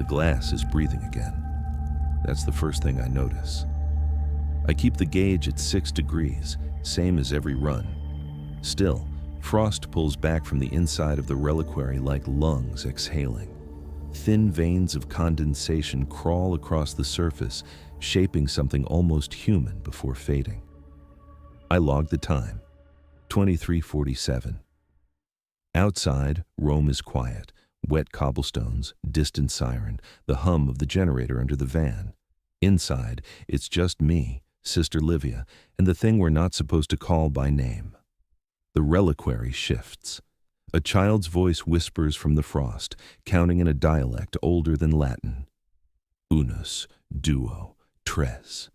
glass is breathing again. That's the first thing I notice. I keep the gauge at 6 degrees, same as every run. Still, frost pulls back from the inside of the reliquary like lungs exhaling. Thin veins of condensation crawl across the surface, shaping something almost human before fading. I log the time, 23:47. Outside, Rome is quiet. Wet cobblestones, distant siren, the hum of the generator under the van. Inside, it's just me, Sister Livia, and the thing we're not supposed to call by name. The reliquary shifts. A child's voice whispers from the frost, counting in a dialect older than Latin. Unus, duo, tres.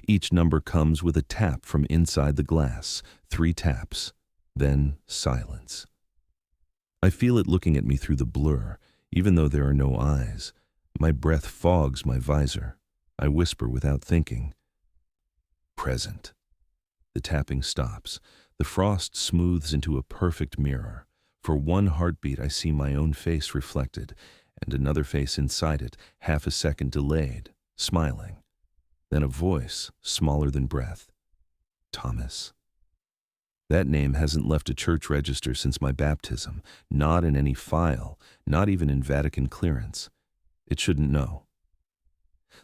Each number comes with a tap from inside the glass, 3 taps, then silence. I feel it looking at me through the blur, even though there are no eyes. My breath fogs my visor. I whisper without thinking. Present. The tapping stops. The frost smooths into a perfect mirror. For one heartbeat, I see my own face reflected, and another face inside it, half a second delayed, smiling. Then a voice, smaller than breath. Thomas. That name hasn't left a church register since my baptism, not in any file, not even in Vatican clearance. It shouldn't know.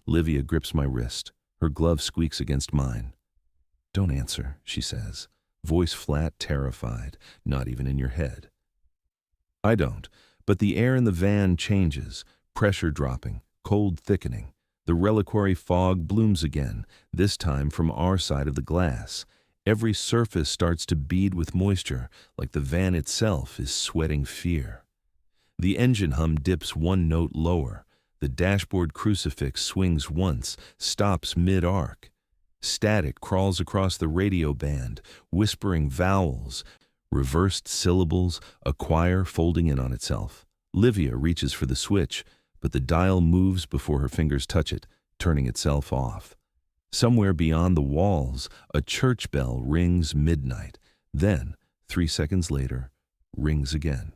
Livia grips my wrist. Her glove squeaks against mine. Don't answer, she says, voice flat, terrified, not even in your head. I don't, but the air in the van changes, pressure dropping, cold thickening. The reliquary fog blooms again, this time from our side of the glass. Every surface starts to bead with moisture, like the van itself is sweating fear. The engine hum dips 1 note lower. The dashboard crucifix swings once, stops mid-arc. Static crawls across the radio band, whispering vowels, reversed syllables, a choir folding in on itself. Livia reaches for the switch, but the dial moves before her fingers touch it, turning itself off. Somewhere beyond the walls, a church bell rings midnight. Then, 3 seconds later, rings again.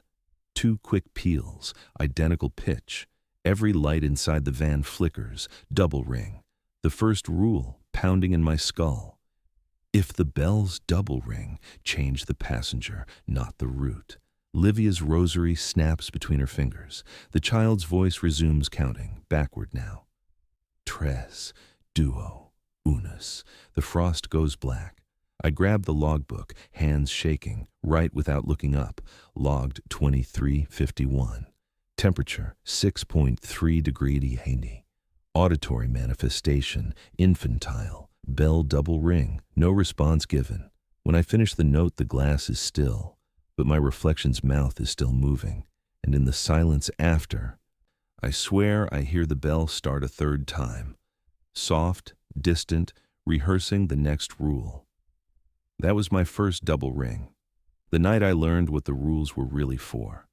2 quick peals, identical pitch. Every light inside the van flickers, double ring. The first rule pounding in my skull. If the bells double ring, change the passenger, not the route. Livia's rosary snaps between her fingers. The child's voice resumes counting, backward now. Tres, duo. Unus. The frost goes black. I grab the logbook, hands shaking, write without looking up. Logged 23:51. Temperature 6.3 degree Haney. Auditory manifestation, infantile. Bell double ring, no response given. When I finish the note, the glass is still, but my reflection's mouth is still moving. And in the silence after, I swear I hear the bell start a 3rd time. Soft, distant, rehearsing the next rule. That was my first double ring. The night I learned what the rules were really for.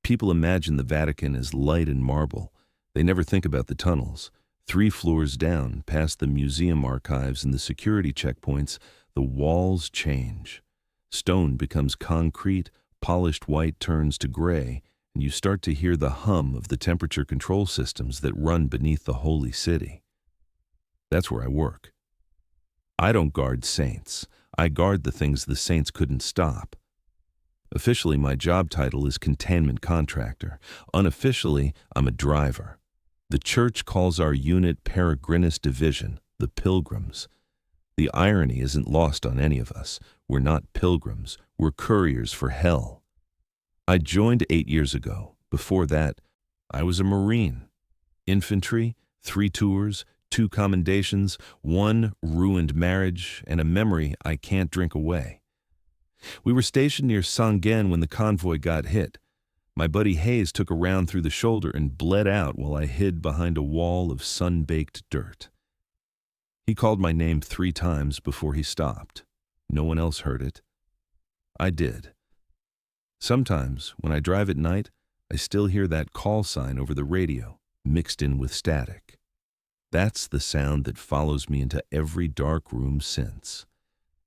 People imagine the Vatican as light and marble. They never think about the tunnels. 3 floors down, past the museum archives and the security checkpoints, the walls change. Stone becomes concrete, polished white turns to gray, and you start to hear the hum of the temperature control systems that run beneath the holy city. That's where I work. I don't guard saints. I guard the things the saints couldn't stop. Officially, my job title is containment contractor. Unofficially, I'm a driver. The church calls our unit Peregrinus Division, the Pilgrims. The irony isn't lost on any of us. We're not pilgrims. We're couriers for hell. I joined 8 years ago. Before that, I was a Marine. Infantry, 3 tours, 2 commendations, 1 ruined marriage, and a memory I can't drink away. We were stationed near Sangen when the convoy got hit. My buddy Hayes took a round through the shoulder and bled out while I hid behind a wall of sun-baked dirt. He called my name 3 times before he stopped. No one else heard it. I did. Sometimes, when I drive at night, I still hear that call sign over the radio, mixed in with static. That's the sound that follows me into every dark room since.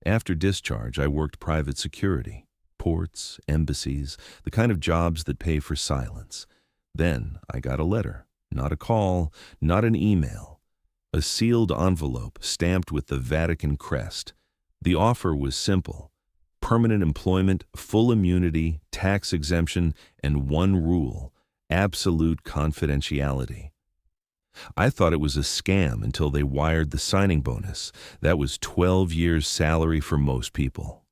After discharge, I worked private security, ports, embassies, the kind of jobs that pay for silence. Then I got a letter, not a call, not an email. A sealed envelope stamped with the Vatican crest. The offer was simple: permanent employment, full immunity, tax exemption, and one rule: absolute confidentiality. I thought it was a scam until they wired the signing bonus. That was 12 years' salary for most people.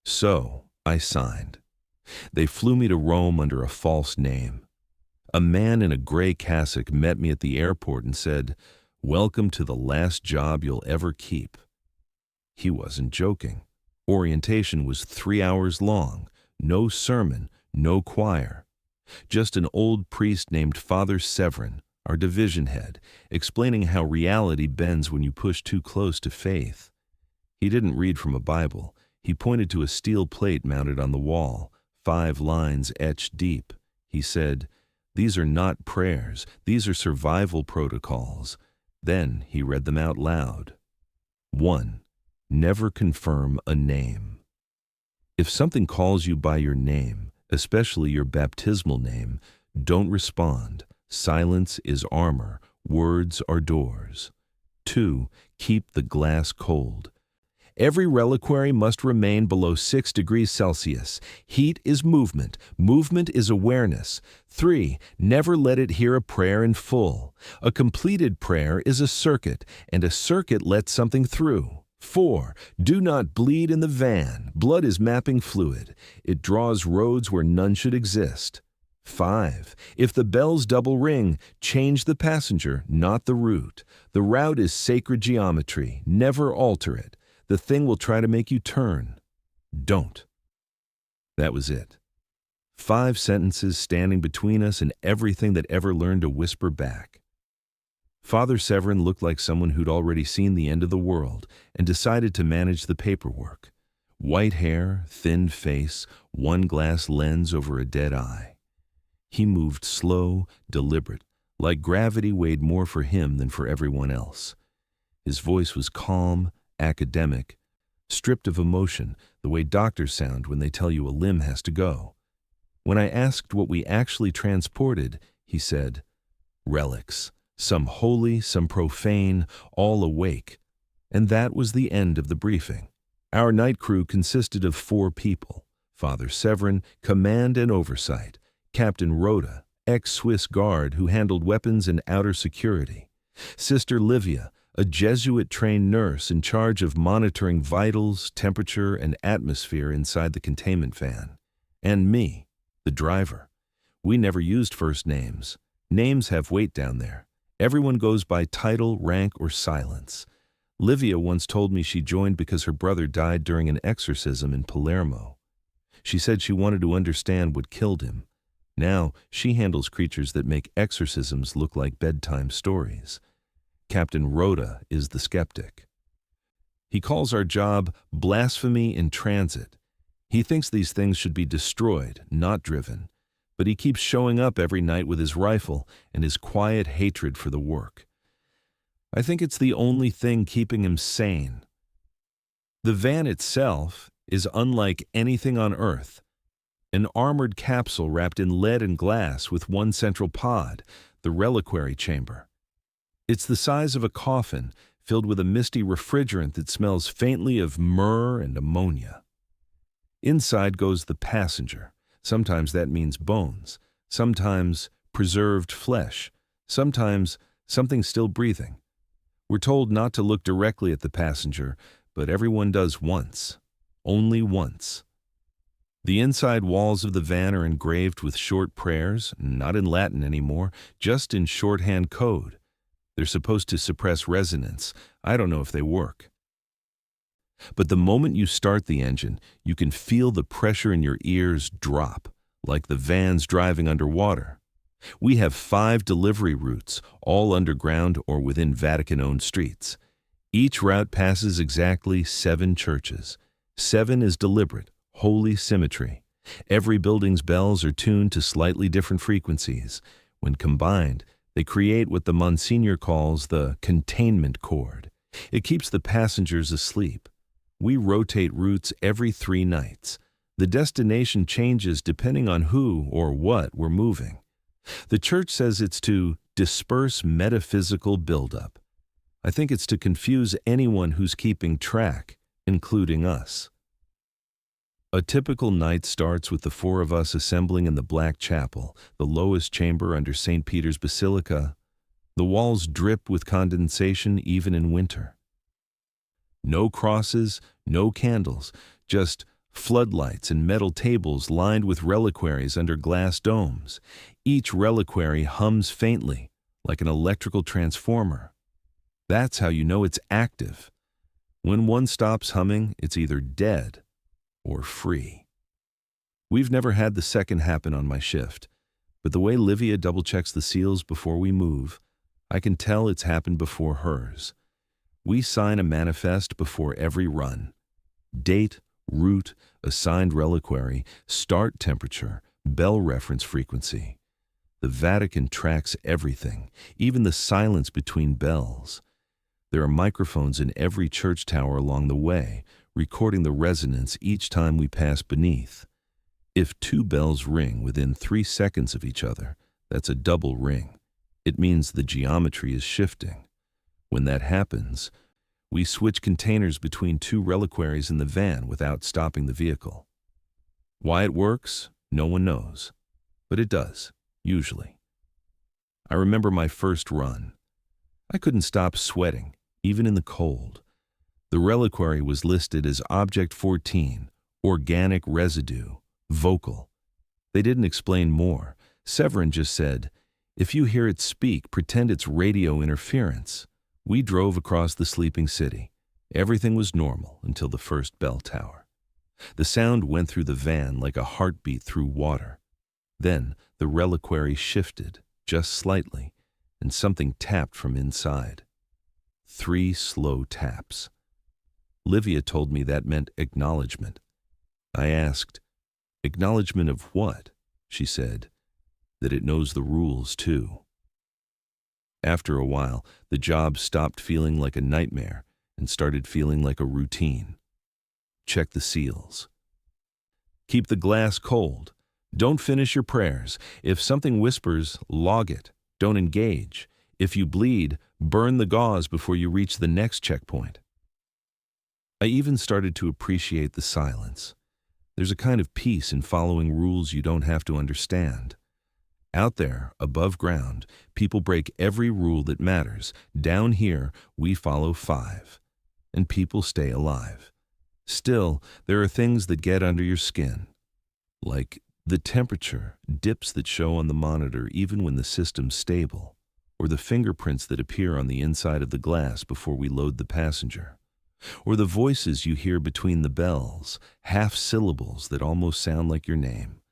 So I signed. They flew me to Rome under a false name. A man in a gray cassock met me at the airport and said, "Welcome to the last job you'll ever keep." He wasn't joking. Orientation was 3 hours long, no sermon, no choir. Just an old priest named Father Severin, our division head, explaining how reality bends when you push too close to faith. He didn't read from a Bible. He pointed to a steel plate mounted on the wall, 5 lines etched deep. He said, "These are not prayers, these are survival protocols." Then he read them out loud. 1. Never confirm a name. If something calls you by your name, especially your baptismal name, don't respond. Silence is armor. Words are doors. 2. Keep the glass cold. Every reliquary must remain below 6 degrees Celsius. Heat is movement. Movement is awareness. 3. Never let it hear a prayer in full. A completed prayer is a circuit, and a circuit lets something through. 4. Do not bleed in the van. Blood is mapping fluid. It draws roads where none should exist. 5. If the bells double ring, change the passenger, not the route. The route is sacred geometry. Never alter it. The thing will try to make you turn. Don't. That was it. 5 sentences standing between us and everything that ever learned to whisper back. Father Severin looked like someone who'd already seen the end of the world and decided to manage the paperwork. White hair, thin face, one glass lens over a dead eye. He moved slow, deliberate, like gravity weighed more for him than for everyone else. His voice was calm, academic, stripped of emotion, the way doctors sound when they tell you a limb has to go. When I asked what we actually transported, he said, "Relics. Some holy, some profane, all awake." And that was the end of the briefing. Our night crew consisted of 4 people: Father Severin, command and oversight; Captain Rhoda, ex-Swiss guard who handled weapons and outer security; Sister Livia, a Jesuit-trained nurse in charge of monitoring vitals, temperature, and atmosphere inside the containment van; and me, the driver. We never used first names. Names have weight down there. Everyone goes by title, rank, or silence. Livia once told me she joined because her brother died during an exorcism in Palermo. She said she wanted to understand what killed him. Now she handles creatures that make exorcisms look like bedtime stories. Captain Rhoda is the skeptic. He calls our job blasphemy in transit. He thinks these things should be destroyed, not driven. But he keeps showing up every night with his rifle and his quiet hatred for the work. I think it's the only thing keeping him sane. The van itself is unlike anything on Earth. An armored capsule wrapped in lead and glass with one central pod, the reliquary chamber. It's the size of a coffin, filled with a misty refrigerant that smells faintly of myrrh and ammonia. Inside goes the passenger. Sometimes that means bones, sometimes preserved flesh, sometimes something still breathing. We're told not to look directly at the passenger, but everyone does once. Only once. The inside walls of the van are engraved with short prayers, not in Latin anymore, just in shorthand code. They're supposed to suppress resonance. I don't know if they work. But the moment you start the engine, you can feel the pressure in your ears drop, like the van's driving underwater. We have 5 delivery routes, all underground or within Vatican-owned streets. Each route passes exactly 7 churches. 7 is deliberate, holy symmetry. Every building's bells are tuned to slightly different frequencies. When combined, they create what the Monsignor calls the containment chord. It keeps the passengers asleep. We rotate routes every 3 nights. The destination changes depending on who or what we're moving. The church says it's to disperse metaphysical buildup. I think it's to confuse anyone who's keeping track, including us. A typical night starts with the four of us assembling in the Black Chapel, the lowest chamber under St. Peter's Basilica. The walls drip with condensation even in winter. No crosses, no candles, just floodlights and metal tables lined with reliquaries under glass domes. Each reliquary hums faintly, like an electrical transformer. That's how you know it's active. When one stops humming, it's either dead or free. We've never had the second happen on my shift, but the way Livia double-checks the seals before we move, I can tell it's happened before hers. We sign a manifest before every run. Date, route, assigned reliquary, start temperature, bell reference frequency. The Vatican tracks everything, even the silence between bells. There are microphones in every church tower along the way, recording the resonance each time we pass beneath. If two bells ring within 3 seconds of each other, that's a double ring. It means the geometry is shifting. When that happens, we switch containers between 2 reliquaries in the van without stopping the vehicle. Why it works, no one knows, but it does, usually. I remember my first run. I couldn't stop sweating, even in the cold. The reliquary was listed as Object 14, Organic Residue, Vocal. They didn't explain more. Severin just said, "If you hear it speak, pretend it's radio interference." We drove across the sleeping city. Everything was normal until the first bell tower. The sound went through the van like a heartbeat through water. Then the reliquary shifted, just slightly, and something tapped from inside. 3 slow taps. Livia told me that meant acknowledgement. I asked, "Acknowledgement of what?" She said, "That it knows the rules too." After a while, the job stopped feeling like a nightmare and started feeling like a routine. Check the seals. Keep the glass cold. Don't finish your prayers. If something whispers, log it. Don't engage. If you bleed, burn the gauze before you reach the next checkpoint. I even started to appreciate the silence. There's a kind of peace in following rules you don't have to understand. Out there, above ground, people break every rule that matters. Down here, we follow 5. And people stay alive. Still, there are things that get under your skin. Like the temperature, dips that show on the monitor even when the system's stable, or the fingerprints that appear on the inside of the glass before we load the passenger. Or the voices you hear between the bells, half-syllables that almost sound like your name.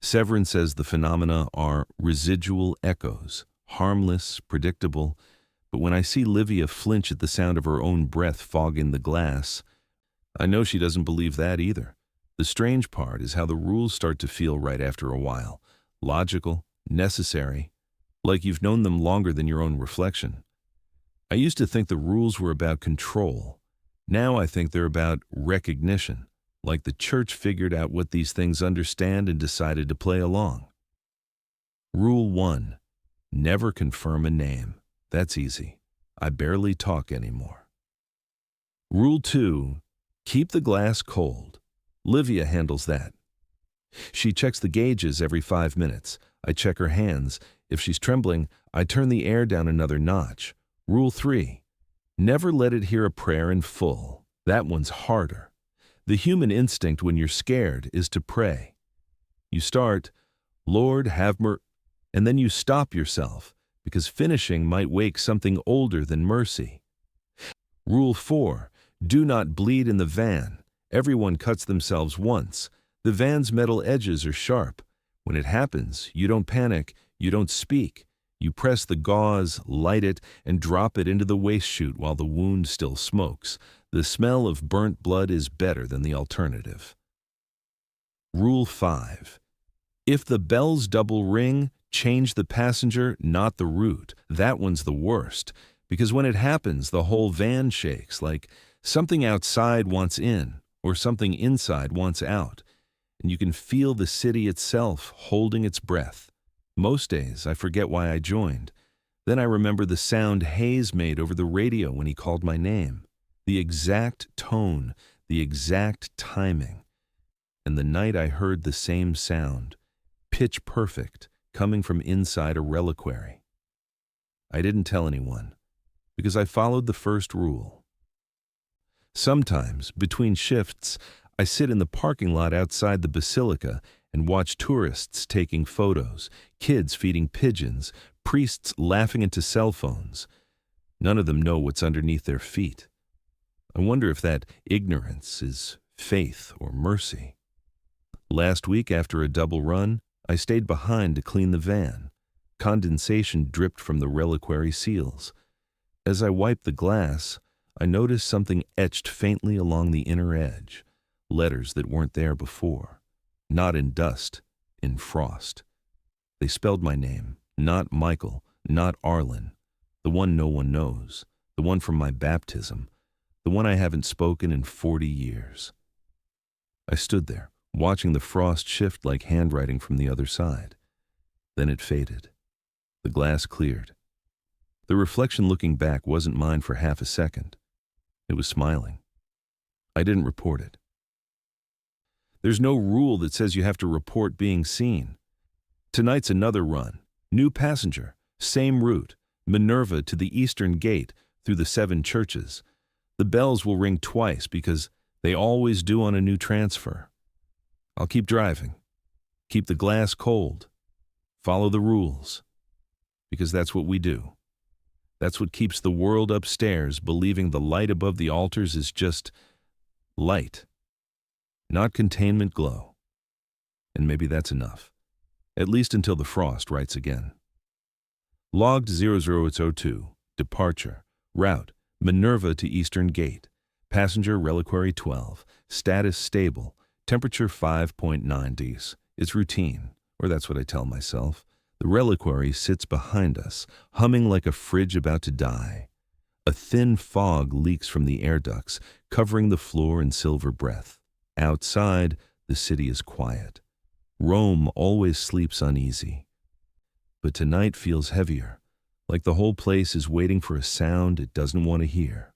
Severin says the phenomena are residual echoes, harmless, predictable, but when I see Livia flinch at the sound of her own breath fogging the glass, I know she doesn't believe that either. The strange part is how the rules start to feel right after a while. Logical, necessary, like you've known them longer than your own reflection. I used to think the rules were about control. Now I think they're about recognition, like the church figured out what these things understand and decided to play along. Rule 1. Never confirm a name. That's easy. I barely talk anymore. Rule 2. Keep the glass cold. Livia handles that. She checks the gauges every 5 minutes. I check her hands. If she's trembling, I turn the air down another notch. Rule 3. Never let it hear a prayer in full. That one's harder. The human instinct when you're scared is to pray. You start, "Lord, have mercy," and then you stop yourself, because finishing might wake something older than mercy. Rule 4. Do not bleed in the van. Everyone cuts themselves once. The van's metal edges are sharp. When it happens, you don't panic, you don't speak. You press the gauze, light it, and drop it into the waste chute while the wound still smokes. The smell of burnt blood is better than the alternative. Rule 5. If the bells double ring, change the passenger, not the route. That one's the worst, because when it happens, the whole van shakes, like something outside wants in, or something inside wants out, and you can feel the city itself holding its breath. Most days, I forget why I joined. Then I remember the sound Hayes made over the radio when he called my name. The exact tone, the exact timing. And the night I heard the same sound, pitch perfect, coming from inside a reliquary. I didn't tell anyone, because I followed the first rule. Sometimes, between shifts, I sit in the parking lot outside the basilica and watch tourists taking photos, kids feeding pigeons, priests laughing into cell phones. None of them know what's underneath their feet. I wonder if that ignorance is faith or mercy. Last week, after a double run, I stayed behind to clean the van. Condensation dripped from the reliquary seals. As I wiped the glass, I noticed something etched faintly along the inner edge, letters that weren't there before. Not in dust, in frost. They spelled my name, not Michael, not Arlen, the one no one knows, the one from my baptism, the one I haven't spoken in 40 years. I stood there, watching the frost shift like handwriting from the other side. Then it faded. The glass cleared. The reflection looking back wasn't mine for half a second. It was smiling. I didn't report it. There's no rule that says you have to report being seen. Tonight's another run. New passenger, same route, Minerva to the eastern gate through the 7 churches. The bells will ring twice because they always do on a new transfer. I'll keep driving. Keep the glass cold. Follow the rules. Because that's what we do. That's what keeps the world upstairs believing the light above the altars is just light, not containment glow. And maybe that's enough, at least until the frost writes again. Logged 00802, departure, route, Minerva to Eastern Gate, passenger reliquary 12, status stable, temperature 5.9 degrees. It's routine, or that's what I tell myself. The reliquary sits behind us, humming like a fridge about to die. A thin fog leaks from the air ducts, covering the floor in silver breath. Outside, the city is quiet. Rome always sleeps uneasy. But tonight feels heavier, like the whole place is waiting for a sound it doesn't want to hear.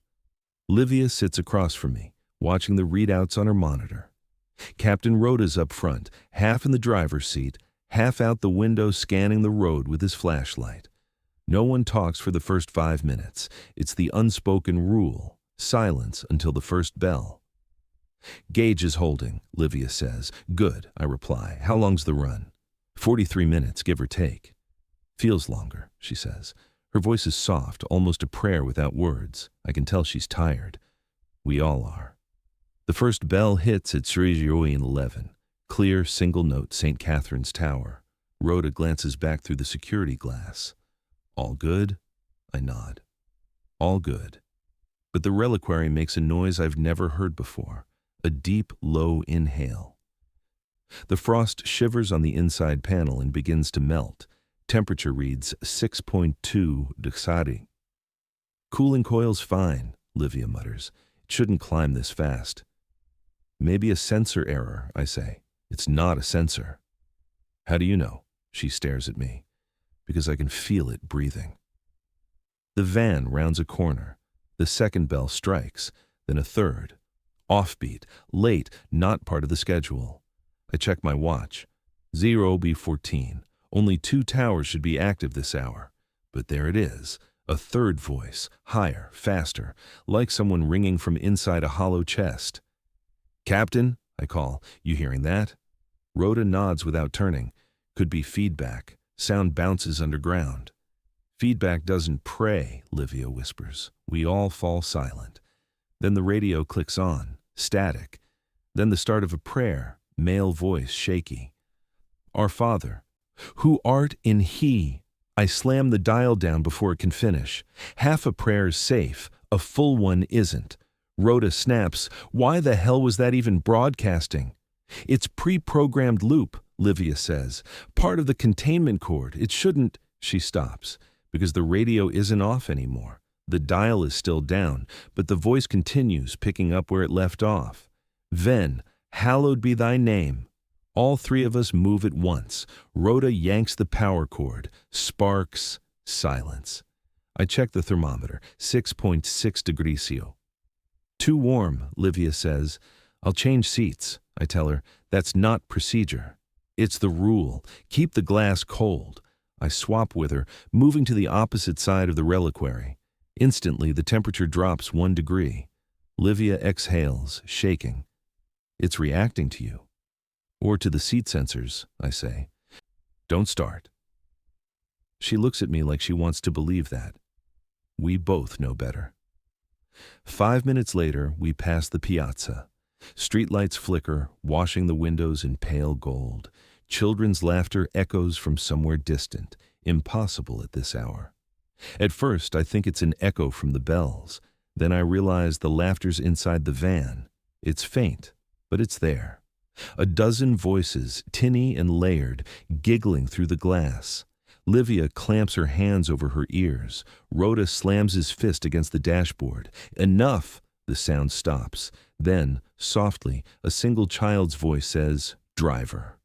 Livia sits across from me, watching the readouts on her monitor. Captain Rhoda's up front, half in the driver's seat, half out the window scanning the road with his flashlight. No one talks for the first 5 minutes. It's the unspoken rule, silence until the first bell. Gauge is holding, Livia says. Good, I reply. How long's the run? 43 minutes, give or take. Feels longer, she says. Her voice is soft, almost a prayer without words. I can tell she's tired. We all are. The first bell hits at Srijoin 11. Clear, single note, St. Catherine's Tower. Rhoda glances back through the security glass. All good? I nod. All good. But the reliquary makes a noise I've never heard before. A deep, low inhale. The frost shivers on the inside panel and begins to melt. Temperature reads 6.2 degrees. Cooling coil's fine, Livia mutters. It shouldn't climb this fast. Maybe a sensor error, I say. It's not a sensor. How do you know? She stares at me. Because I can feel it breathing. The van rounds a corner. The second bell strikes, then a third. Offbeat, late, not part of the schedule. I check my watch. 0B14. Only 2 towers should be active this hour. But there it is. A third voice, higher, faster, like someone ringing from inside a hollow chest. Captain, I call. You hearing that? Rhoda nods without turning. Could be feedback. Sound bounces underground. Feedback doesn't pray, Livia whispers. We all fall silent. Then the radio clicks on, static. Then the start of a prayer, male voice shaky. Our Father, who art in He. I slam the dial down before it can finish. Half a prayer's safe, a full one isn't. Rhoda snaps, why the hell was that even broadcasting? It's pre-programmed loop, Livia says. Part of the containment cord. It shouldn't. She stops, because the radio isn't off anymore. The dial is still down, but the voice continues, picking up where it left off. Ven, hallowed be thy name. All 3 of us move at once. Rhoda yanks the power cord. Sparks, Silence. I check the thermometer, 6.6 degrees C. Too warm, Livia says. I'll change seats. I tell her, that's not procedure. It's the rule. Keep the glass cold. I swap with her, moving to the opposite side of the reliquary. Instantly, the temperature drops 1 degree. Livia exhales, shaking. It's reacting to you. Or to the seat sensors, I say. Don't start. She looks at me like she wants to believe that. We both know better. 5 minutes later, we pass the piazza. Streetlights flicker, washing the windows in pale gold. Children's laughter echoes from somewhere distant, impossible at this hour. At first, I think it's an echo from the bells. Then I realize the laughter's inside the van. It's faint, but it's there. A dozen voices, tinny and layered, giggling through the glass. Livia clamps her hands over her ears. Rhoda slams his fist against the dashboard. Enough! The sound stops. Then, softly, a single child's voice says, "Driver."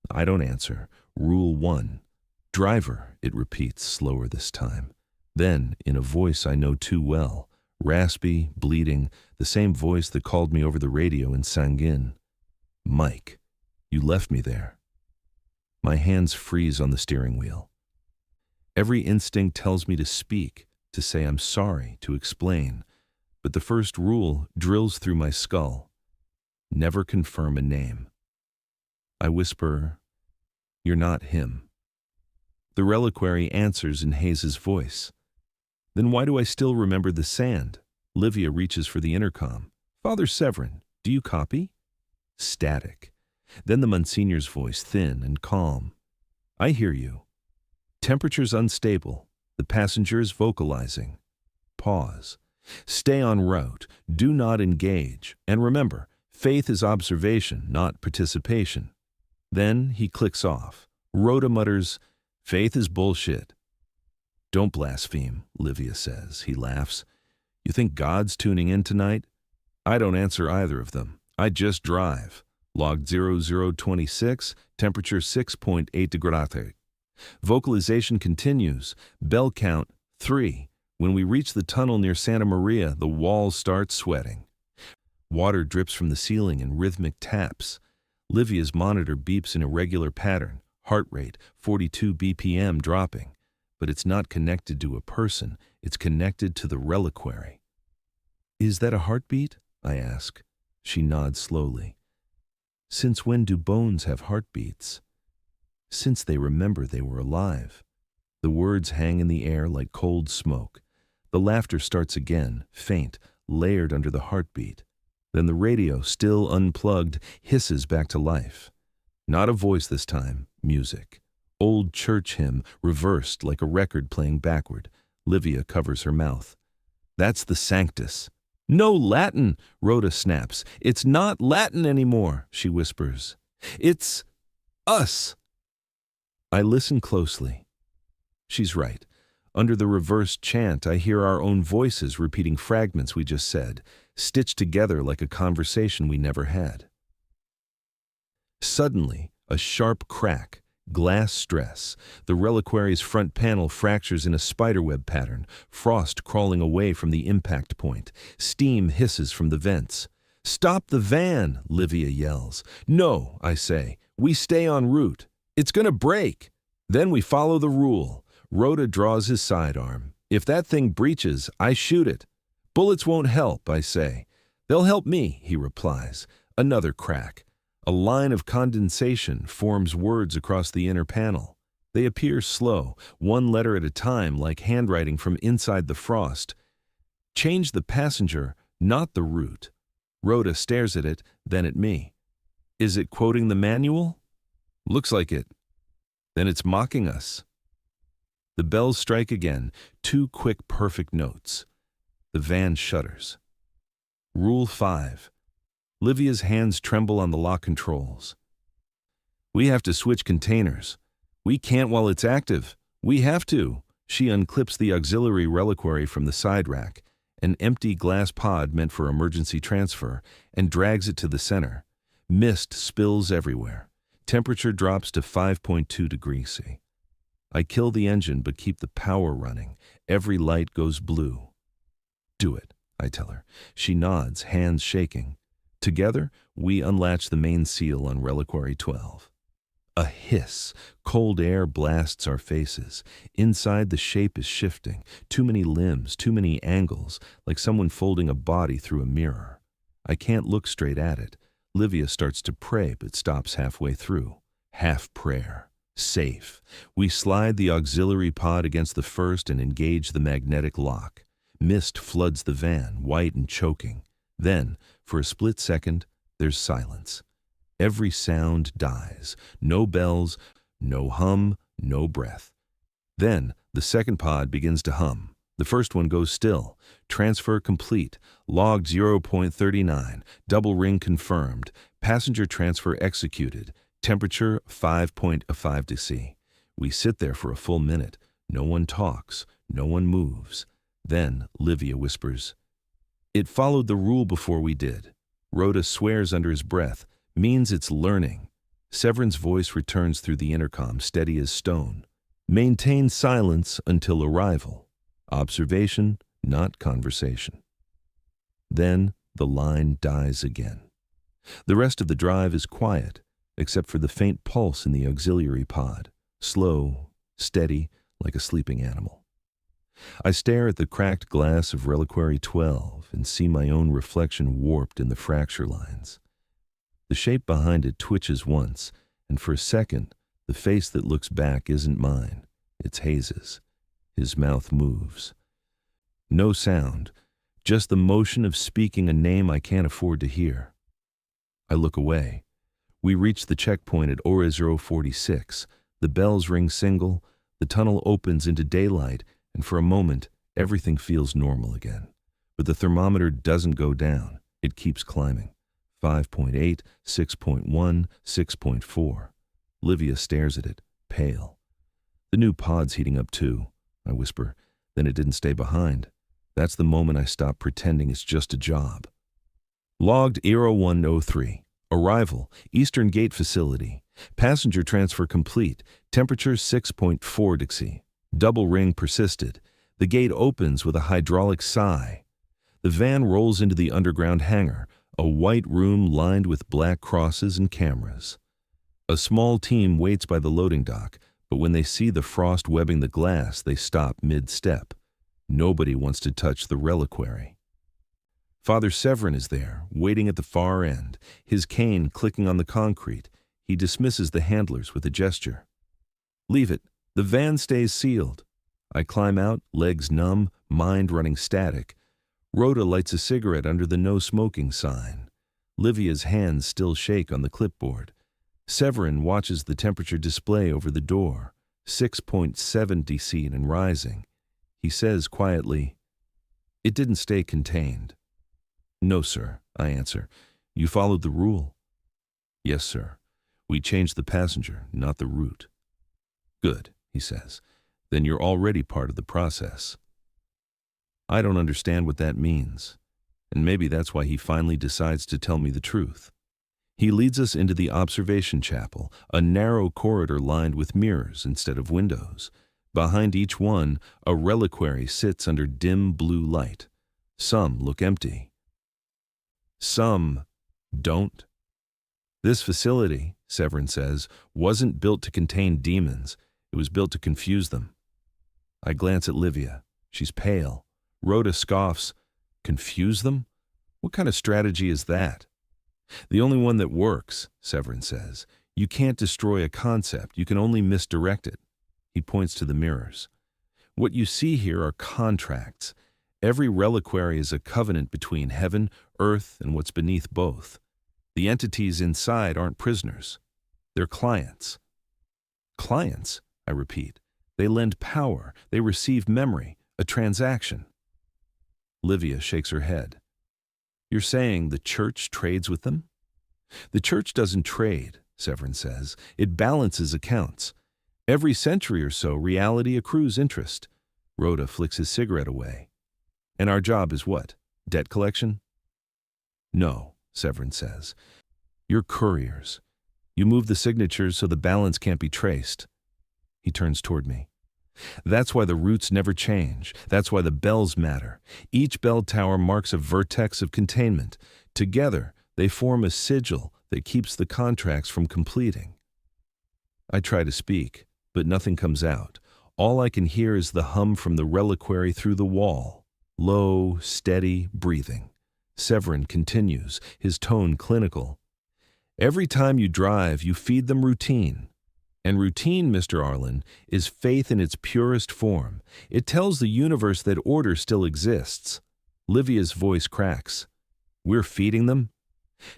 I don't answer. Rule 1. "Driver," it repeats, slower this time. Then, in a voice I know too well, raspy, bleeding, the same voice that called me over the radio in Sanguin. "Mike, you left me there." My hands freeze on the steering wheel. Every instinct tells me to speak, to say I'm sorry, to explain. But the first rule drills through my skull. Never confirm a name. I whisper, "You're not him." The reliquary answers in Hayes' voice. Then why do I still remember the sand? Livia reaches for the intercom. "Father Severin, do you copy?" Static. Then the Monsignor's voice, thin and calm. "I hear you. Temperature's unstable. The passenger's vocalizing." Pause. "Stay en route. Do not engage. And remember, faith is observation, not participation." Then he clicks off. Rhoda mutters, "Faith is bullshit." "Don't blaspheme," Livia says. He laughs. "You think God's tuning in tonight?" I don't answer either of them. I just drive. Log 0026, temperature 6.8 degrees. Vocalization continues. Bell count 3. When we reach the tunnel near Santa Maria, the walls start sweating. Water drips from the ceiling in rhythmic taps. Livia's monitor beeps in a regular pattern, heart rate 42 BPM dropping. But it's not connected to a person, it's connected to the reliquary. "Is that a heartbeat?" I ask. She nods slowly. "Since when do bones have heartbeats?" "Since they remember they were alive." The words hang in the air like cold smoke. The laughter starts again, faint, layered under the heartbeat. Then the radio, still unplugged, hisses back to life. Not a voice this time, music. Old church hymn, reversed like a record playing backward. Livia covers her mouth. "That's the Sanctus." "No Latin," Rhoda snaps. "It's not Latin anymore," she whispers. "It's us." I listen closely. She's right. Under the reversed chant, I hear our own voices repeating fragments we just said, stitched together like a conversation we never had. Suddenly, a sharp crack. Glass stress. The reliquary's front panel fractures in a spiderweb pattern, frost crawling away from the impact point. Steam hisses from the vents. "Stop the van!" Livia yells. "No," I say. "We stay en route. It's gonna break." Then we follow the rule. Rhoda draws his sidearm. "If that thing breaches, I shoot it." "Bullets won't help," I say. "They'll help me," he replies. Another crack. A line of condensation forms words across the inner panel. They appear slow, one letter at a time, like handwriting from inside the frost. "Change the passenger, not the route." Rhoda stares at it, then at me. "Is it quoting the manual?" "Looks like it." "Then it's mocking us." The bells strike again, 2 quick, perfect notes. The van shudders. Rule 5. Livia's hands tremble on the lock controls. "We have to switch containers. We can't while it's active. We have to." She unclips the auxiliary reliquary from the side rack, an empty glass pod meant for emergency transfer, and drags it to the center. Mist spills everywhere. Temperature drops to 5.2 degrees C. I kill the engine but keep the power running. Every light goes blue. Do it, I tell her. She nods, hands shaking. Together, we unlatch the main seal on Reliquary 12. A hiss, cold air blasts our faces. Inside, the shape is shifting. Too many limbs, too many angles, like someone folding a body through a mirror. I can't look straight at it. Livia starts to pray but stops halfway through. Half prayer. Safe. We slide the auxiliary pod against the first and engage the magnetic lock. Mist floods the van, white and choking. Then, for a split second, there's silence. Every sound dies. No bells, no hum, no breath. Then, the second pod begins to hum. The first one goes still. Transfer complete. Logged 0.39. Double ring confirmed. Passenger transfer executed. Temperature 5.5 C. We sit there for a full minute. No one talks. No one moves. Then Livia whispers, "It followed the rule before we did." Rhoda swears under his breath, "Means it's learning." Severin's voice returns through the intercom, steady as stone. "Maintain silence until arrival. Observation, not conversation." Then the line dies again. The rest of the drive is quiet, except for the faint pulse in the auxiliary pod, slow, steady, like a sleeping animal. I stare at the cracked glass of Reliquary 12 and see my own reflection warped in the fracture lines. The shape behind it twitches once, and for a second, the face that looks back isn't mine, it's Hayes's. His mouth moves. No sound, just the motion of speaking a name I can't afford to hear. I look away. We reach the checkpoint at Aura 046. The bells ring single, the tunnel opens into daylight, and for a moment, everything feels normal again. But the thermometer doesn't go down. It keeps climbing. 5.8, 6.1, 6.4. Livia stares at it, pale. "The new pod's heating up too," I whisper. Then it didn't stay behind. That's the moment I stop pretending it's just a job. Logged Aero 103. Arrival, Eastern Gate Facility. Passenger transfer complete. Temperature 6.4 degrees. Double ring persisted. The gate opens with a hydraulic sigh. The van rolls into the underground hangar, a white room lined with black crosses and cameras. A small team waits by the loading dock, but when they see the frost webbing the glass, they stop mid-step. Nobody wants to touch the reliquary. Father Severin is there, waiting at the far end, his cane clicking on the concrete. He dismisses the handlers with a gesture. "Leave it. The van stays sealed." I climb out, legs numb, mind running static. Rhoda lights a cigarette under the no smoking sign. Livia's hands still shake on the clipboard. Severin watches the temperature display over the door, 6.7 degrees and rising. He says quietly, "It didn't stay contained." "No, sir," I answer. "You followed the rule." "Yes, sir. We changed the passenger, not the route." "Good," he says. "Then you're already part of the process." I don't understand what that means, and maybe that's why he finally decides to tell me the truth. He leads us into the observation chapel, a narrow corridor lined with mirrors instead of windows. Behind each one, a reliquary sits under dim blue light. Some look empty. Some don't. "This facility," Severin says, "wasn't built to contain demons. It was built to confuse them." I glance at Livia. She's pale. Rhoda scoffs. "Confuse them? What kind of strategy is that?" "The only one that works," Severin says. "You can't destroy a concept. You can only misdirect it." He points to the mirrors. "What you see here are contracts. Every reliquary is a covenant between heaven, earth, and what's beneath both. The entities inside aren't prisoners. They're clients." "Clients?" I repeat. "They lend power. They receive memory. A transaction." Livia shakes her head. "You're saying the church trades with them?" "The church doesn't trade," Severin says. "It balances accounts. Every century or so, reality accrues interest." Rhoda flicks his cigarette away. "And our job is what? Debt collection?" "No," Severin says. "You're couriers. You move the signatures so the balance can't be traced." He turns toward me. That's why the routes never change. That's why the bells matter. Each bell tower marks a vertex of containment. Together, they form a sigil that keeps the contracts from completing. I try to speak, but nothing comes out. All I can hear is the hum from the reliquary through the wall. Low, steady breathing. Severin continues, his tone clinical. Every time you drive, you feed them routine. And routine, Mr. Arlen, is faith in its purest form. It tells the universe that order still exists. Livia's voice cracks. We're feeding them?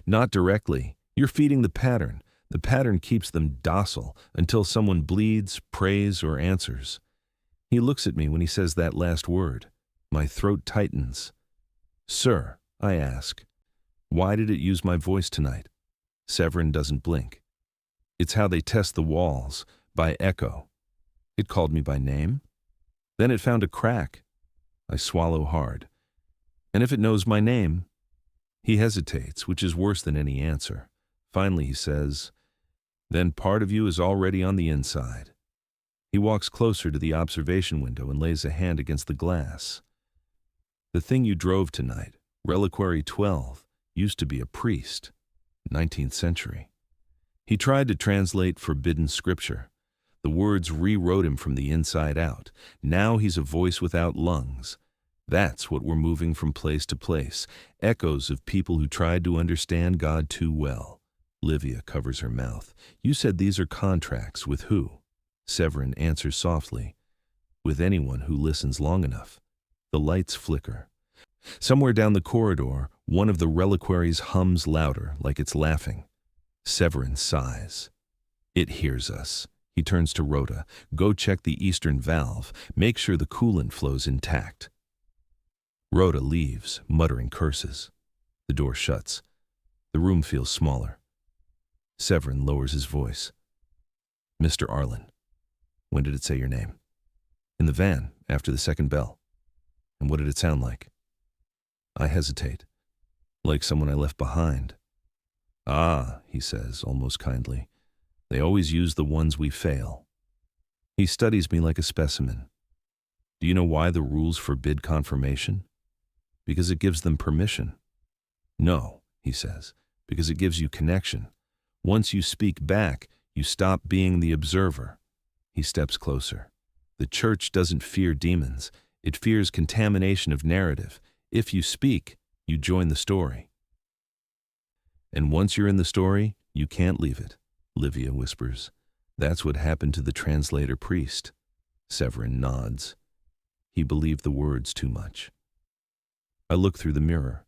Not directly. You're feeding the pattern. The pattern keeps them docile until someone bleeds, prays, or answers. He looks at me when he says that last word. My throat tightens. Sir, I ask, why did it use my voice tonight? Severin doesn't blink. It's how they test the walls, by echo. It called me by name. Then it found a crack. I swallow hard. And if it knows my name? He hesitates, which is worse than any answer. Finally he says, then part of you is already on the inside. He walks closer to the observation window and lays a hand against the glass. The thing you drove tonight, Reliquary 12, used to be a priest, 19th century. He tried to translate forbidden scripture. The words rewrote him from the inside out. Now he's a voice without lungs. That's what we're moving from place to place, echoes of people who tried to understand God too well. Livia covers her mouth. You said these are contracts with who? Severin answers softly. With anyone who listens long enough. The lights flicker. Somewhere down the corridor, one of the reliquaries hums louder, like it's laughing. Severin sighs. It hears us. He turns to Rhoda. Go check the eastern valve. Make sure the coolant flow's intact. Rhoda leaves, muttering curses. The door shuts. The room feels smaller. Severin lowers his voice. Mr. Arlen, when did it say your name? In the van, after the second bell. And what did it sound like? I hesitate. Like someone I left behind. Ah, he says, almost kindly. They always use the ones we fail. He studies me like a specimen. Do you know why the rules forbid confirmation? Because it gives them permission. No, he says, because it gives you connection. Once you speak back, you stop being the observer. He steps closer. The church doesn't fear demons. It fears contamination of narrative. If you speak, you join the story. And once you're in the story, you can't leave it, Livia whispers. That's what happened to the translator priest. Severin nods. He believed the words too much. I look through the mirror.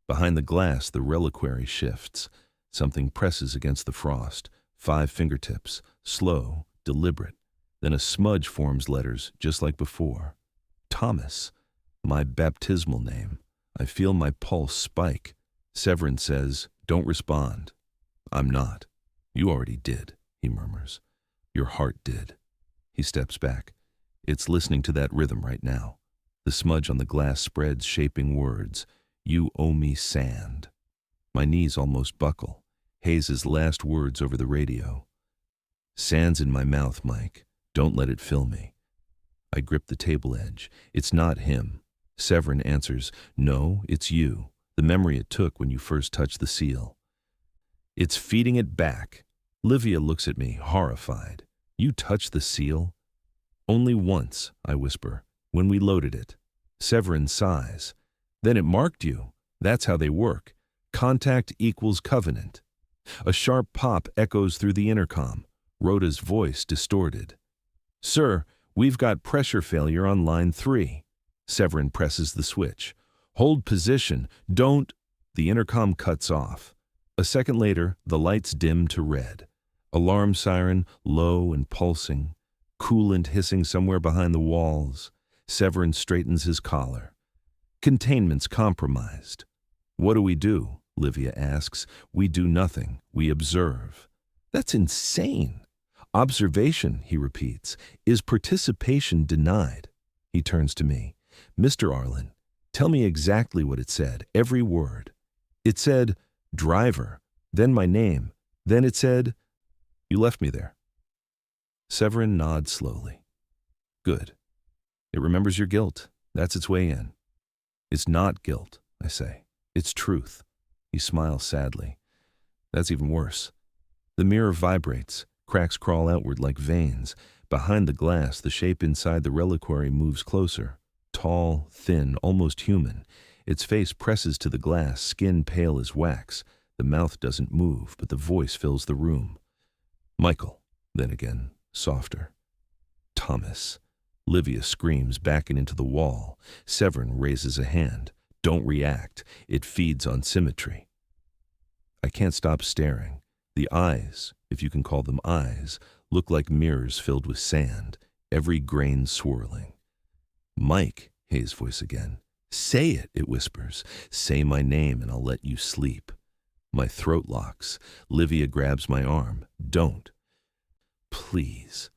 Behind the glass, the reliquary shifts. Something presses against the frost. 5 fingertips, slow, deliberate. Then a smudge forms letters, just like before. Thomas, my baptismal name. I feel my pulse spike. Severin says, don't respond. I'm not. You already did, he murmurs. Your heart did. He steps back. It's listening to that rhythm right now. The smudge on the glass spreads, shaping words. You owe me sand. My knees almost buckle. Hayes's last words over the radio. Sand's in my mouth, Mike. Don't let it fill me. I grip the table edge. It's not him. Severin answers, no, it's you. The memory it took when you first touched the seal. It's feeding it back. Livia looks at me, horrified. You touched the seal? Only once, I whisper, when we loaded it. Severin sighs. Then it marked you. That's how they work. Contact equals covenant. A sharp pop echoes through the intercom. Rhoda's voice distorted. Sir, we've got pressure failure on line 3. Severin presses the switch. Hold position. Don't. The intercom cuts off. A second later, the lights dim to red. Alarm siren, low and pulsing. Coolant hissing somewhere behind the walls. Severin straightens his collar. Containment's compromised. What do we do? Livia asks. We do nothing. We observe. That's insane. Observation, he repeats. Is participation denied? He turns to me. Mr. Arlen, tell me exactly what it said, every word. It said, driver, then my name, then it said, you left me there. Severin nods slowly. Good. It remembers your guilt. That's its way in. It's not guilt, I say. It's truth. He smiles sadly. That's even worse. The mirror vibrates. Cracks crawl outward like veins. Behind the glass, the shape inside the reliquary moves closer. Tall, thin, almost human. Its face presses to the glass, skin pale as wax. The mouth doesn't move, but the voice fills the room. Michael, then again, softer. Thomas. Livia screams, backing into the wall. Severin raises a hand. Don't react. It feeds on symmetry. I can't stop staring. The eyes, if you can call them eyes, look like mirrors filled with sand, every grain swirling. Mike, Hayes' voice again. Say it, it whispers. Say my name and I'll let you sleep. My throat locks. Livia grabs my arm. Don't. Please.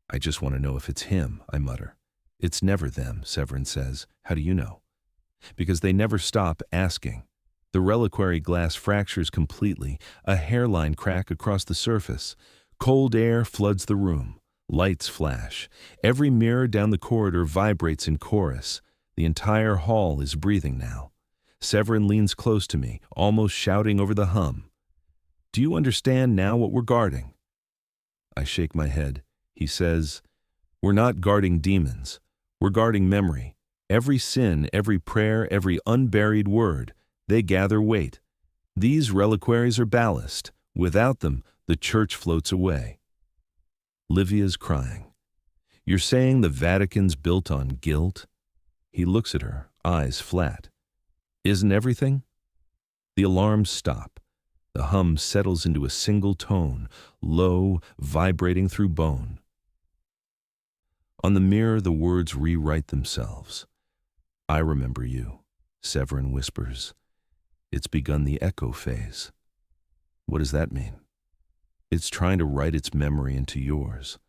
I just want to know if it's him, I mutter. It's never them, Severin says. How do you know? Because they never stop asking. The reliquary glass fractures completely, a hairline crack across the surface. Cold air floods the room. Lights flash. Every mirror down the corridor vibrates in chorus. The entire hall is breathing now. Severin leans close to me, almost shouting over the hum. Do you understand now what we're guarding? I shake my head. He says, we're not guarding demons. We're guarding memory. Every sin, every prayer, every unburied word, they gather weight. These reliquaries are ballast. Without them, the church floats away. Livia's crying. You're saying the Vatican's built on guilt? He looks at her, eyes flat. Isn't everything? The alarms stop. The hum settles into a single tone, low, vibrating through bone. On the mirror, the words rewrite themselves. I remember you, Severin whispers. It's begun the echo phase. What does that mean? It's trying to write its memory into yours.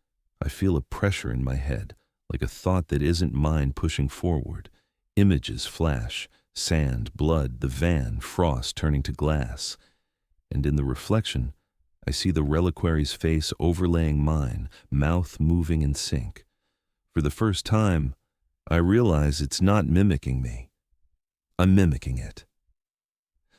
I feel a pressure in my head, like a thought that isn't mine pushing forward. Images flash, sand, blood, the van, frost turning to glass. And in the reflection, I see the reliquary's face overlaying mine, mouth moving in sync. For the first time, I realize it's not mimicking me. I'm mimicking it.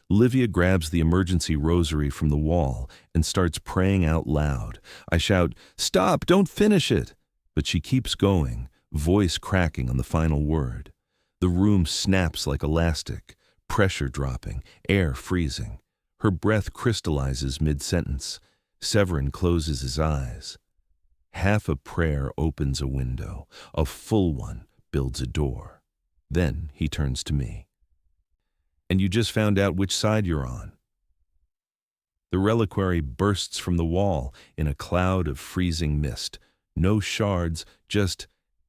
Livia grabs the emergency rosary from the wall and starts praying out loud. I shout, "Stop, don't finish it!" But she keeps going, voice cracking on the final word. The room snaps like elastic, pressure dropping, air freezing. Her breath crystallizes mid-sentence. Severin closes his eyes. Half a prayer opens a window. A full one builds a door. Then he turns to me. And you just found out which side you're on. The reliquary bursts from the wall in a cloud of freezing mist. No shards, just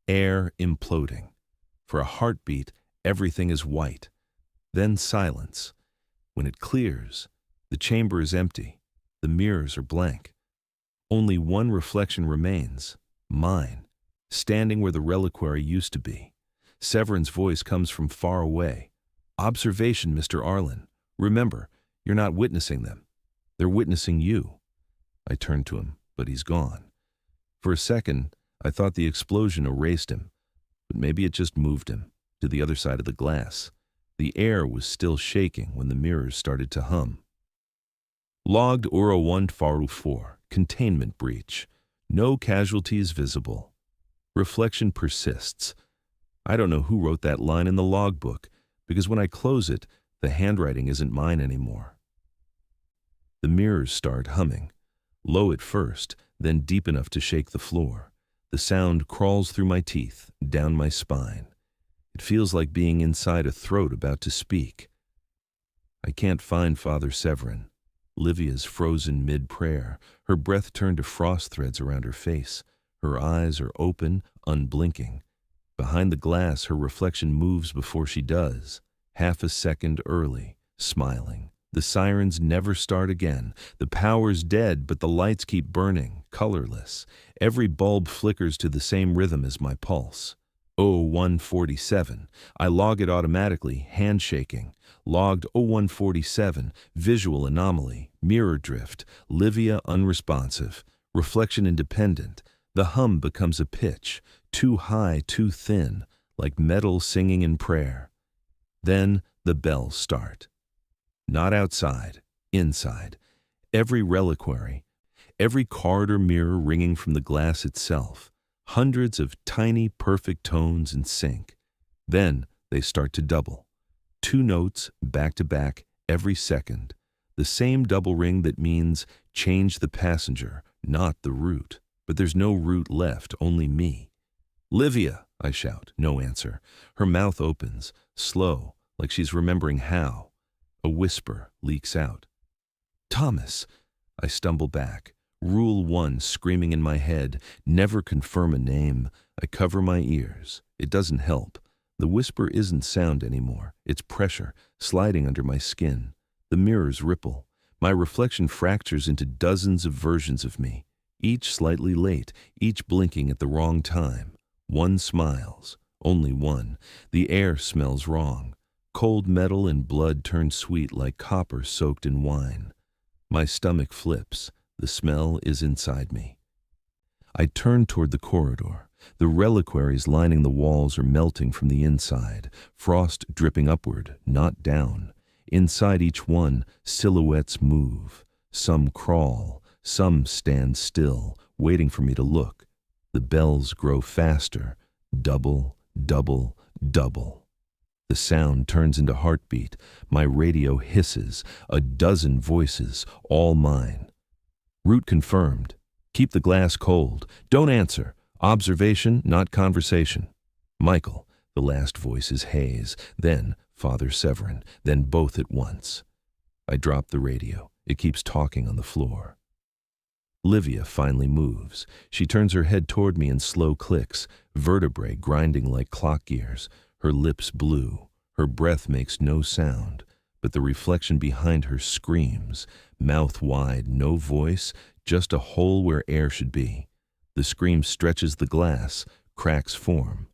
air imploding. For a heartbeat, everything is white. Then silence. When it clears, the chamber is empty. The mirrors are blank. Only one reflection remains, mine, standing where the reliquary used to be. Severin's voice comes from far away. Observation, Mr. Arlen. Remember, you're not witnessing them. They're witnessing you. I turn to him, but he's gone. For a second, I thought the explosion erased him, but maybe it just moved him to the other side of the glass. The air was still shaking when the mirrors started to hum. Logged Ura 1 Faru 4. Containment breach. No casualties visible. Reflection persists. I don't know who wrote that line in the logbook, because when I close it, the handwriting isn't mine anymore. The mirrors start humming. Low at first, then deep enough to shake the floor. The sound crawls through my teeth, down my spine. It feels like being inside a throat about to speak. I can't find Father Severin. Livia's frozen mid-prayer, her breath turned to frost threads around her face. Her eyes are open, unblinking. Behind the glass, her reflection moves before she does, half a second early, smiling. The sirens never start again. The power's dead, but the lights keep burning, colorless. Every bulb flickers to the same rhythm as my pulse. 0147. I log it automatically, handshaking. Logged 0147, visual anomaly, mirror drift, Livia unresponsive, reflection independent. The hum becomes a pitch, too high, too thin, like metal singing in prayer. Then the bells start. Not outside, inside. Every reliquary, every corridor mirror ringing from the glass itself. Hundreds of tiny, perfect tones in sync. Then they start to double. 2 notes, back to back, every second. The same double ring that means change the passenger, not the route. But there's no route left, only me. "Livia!" I shout, no answer. Her mouth opens, slow, like she's remembering how. A whisper leaks out. "Thomas!" I stumble back. Rule 1 screaming in my head. Never confirm a name. I cover my ears. It doesn't help. The whisper isn't sound anymore. It's pressure, sliding under my skin. The mirrors ripple. My reflection fractures into dozens of versions of me, each slightly late, each blinking at the wrong time. One smiles. Only one. The air smells wrong. Cold metal and blood turn sweet like copper soaked in wine. My stomach flips. The smell is inside me. I turn toward the corridor. The reliquaries lining the walls are melting from the inside, frost dripping upward, not down. Inside each one, silhouettes move. Some crawl, some stand still, waiting for me to look. The bells grow faster. Double, double, double. The sound turns into heartbeat. My radio hisses. A dozen voices, all mine. "Route confirmed. Keep the glass cold. Don't answer. Observation, not conversation." "Michael." The last voice is Hayes, then Father Severin, then both at once. I drop the radio. It keeps talking on the floor. Livia finally moves. She turns her head toward me in slow clicks, vertebrae grinding like clock gears, her lips blue. Her breath makes no sound, but the reflection behind her screams, mouth wide, no voice, just a hole where air should be. The scream stretches the glass, cracks form.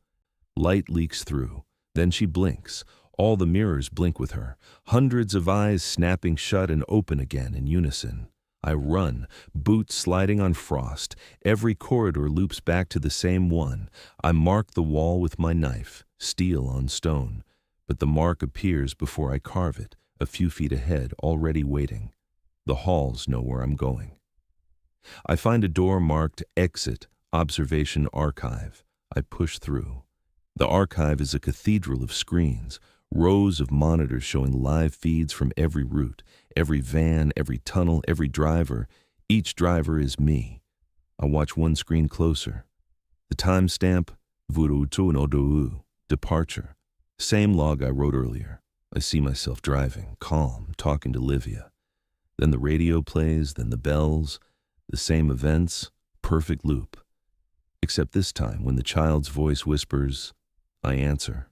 Light leaks through. Then she blinks. All the mirrors blink with her, hundreds of eyes snapping shut and open again in unison. I run, boots sliding on frost. Every corridor loops back to the same one. I mark the wall with my knife, steel on stone. But the mark appears before I carve it, a few feet ahead, already waiting. The halls know where I'm going. I find a door marked Exit, Observation Archive. I push through. The archive is a cathedral of screens, rows of monitors showing live feeds from every route, every van, every tunnel, every driver. Each driver is me. I watch one screen closer. The timestamp, Vurutu, departure. Same log I wrote earlier. I see myself driving, calm, talking to Livia. Then the radio plays, then the bells, the same events, perfect loop. Except this time, when the child's voice whispers, I answer.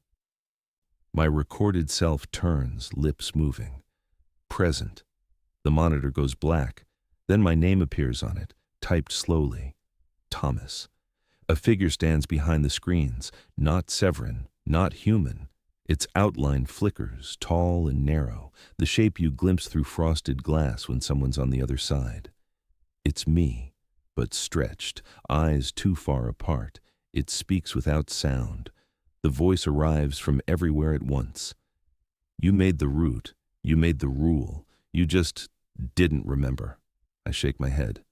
My recorded self turns, lips moving. Present. The monitor goes black. Then my name appears on it, typed slowly. Thomas. A figure stands behind the screens, not Severin, not human. Its outline flickers, tall and narrow, the shape you glimpse through frosted glass when someone's on the other side. It's me, but stretched, eyes too far apart. It speaks without sound. The voice arrives from everywhere at once. You made the route. You made the rule. You just didn't remember. I shake my head.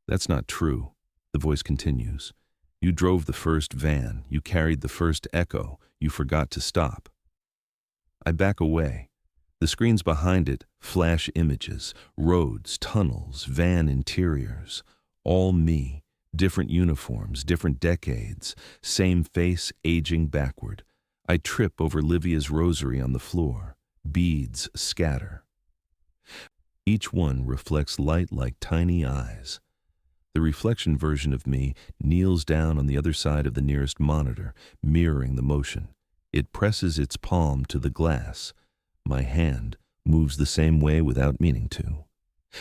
That's not true. The voice continues. You drove the first van. You carried the first echo. You forgot to stop. I back away. The screens behind it flash images, roads, tunnels, van interiors. All me. Different uniforms, different decades. Same face, aging backward. I trip over Livia's rosary on the floor. Beads scatter. Each one reflects light like tiny eyes. The reflection version of me kneels down on the other side of the nearest monitor, mirroring the motion. It presses its palm to the glass. My hand moves the same way without meaning to.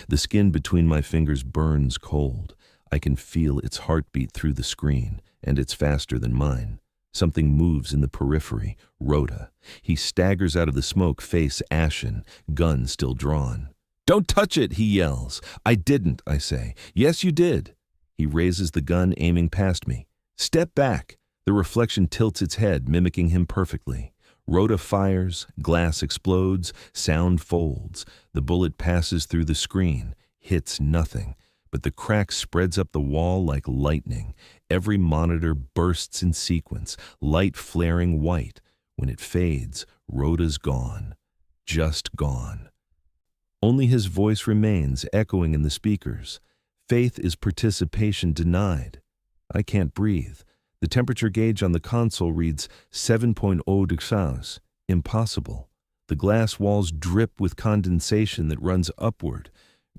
The skin between my fingers burns cold. I can feel its heartbeat through the screen, and it's faster than mine. Something moves in the periphery. Rhoda. He staggers out of the smoke, face ashen, gun still drawn. "Don't touch it," he yells. "I didn't," I say. "Yes, you did." He raises the gun, aiming past me. Step back! The reflection tilts its head, mimicking him perfectly. Rhoda fires, glass explodes, sound folds. The bullet passes through the screen, hits nothing, but the crack spreads up the wall like lightning. Every monitor bursts in sequence, light flaring white. When it fades, Rhoda's gone. Just gone. Only his voice remains, echoing in the speakers. Faith is participation denied. I can't breathe. The temperature gauge on the console reads 7.0 degrees. Impossible. The glass walls drip with condensation that runs upward.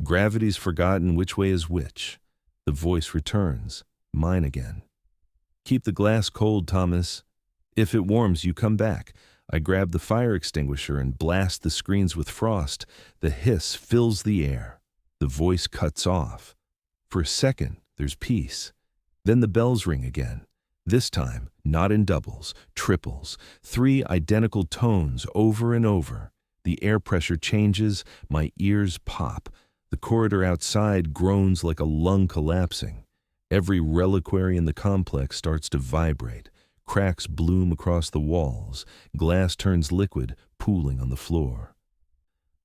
Gravity's forgotten which way is which. The voice returns. Mine again. Keep the glass cold, Thomas. If it warms, you come back. I grab the fire extinguisher and blast the screens with frost. The hiss fills the air. The voice cuts off. For a second, there's peace. Then the bells ring again. This time, not in doubles, triples, 3 identical tones over and over. The air pressure changes, my ears pop. The corridor outside groans like a lung collapsing. Every reliquary in the complex starts to vibrate. Cracks bloom across the walls. Glass turns liquid, pooling on the floor.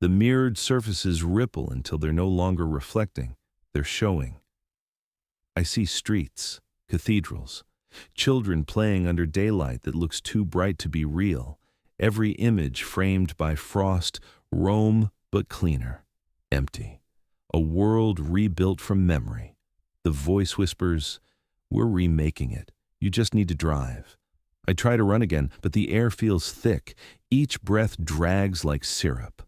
The mirrored surfaces ripple until they're no longer reflecting. They're showing. I see streets, cathedrals, children playing under daylight that looks too bright to be real. Every image framed by frost, Rome but cleaner, empty. A world rebuilt from memory. The voice whispers, "We're remaking it. You just need to drive." I try to run again, but the air feels thick. Each breath drags like syrup.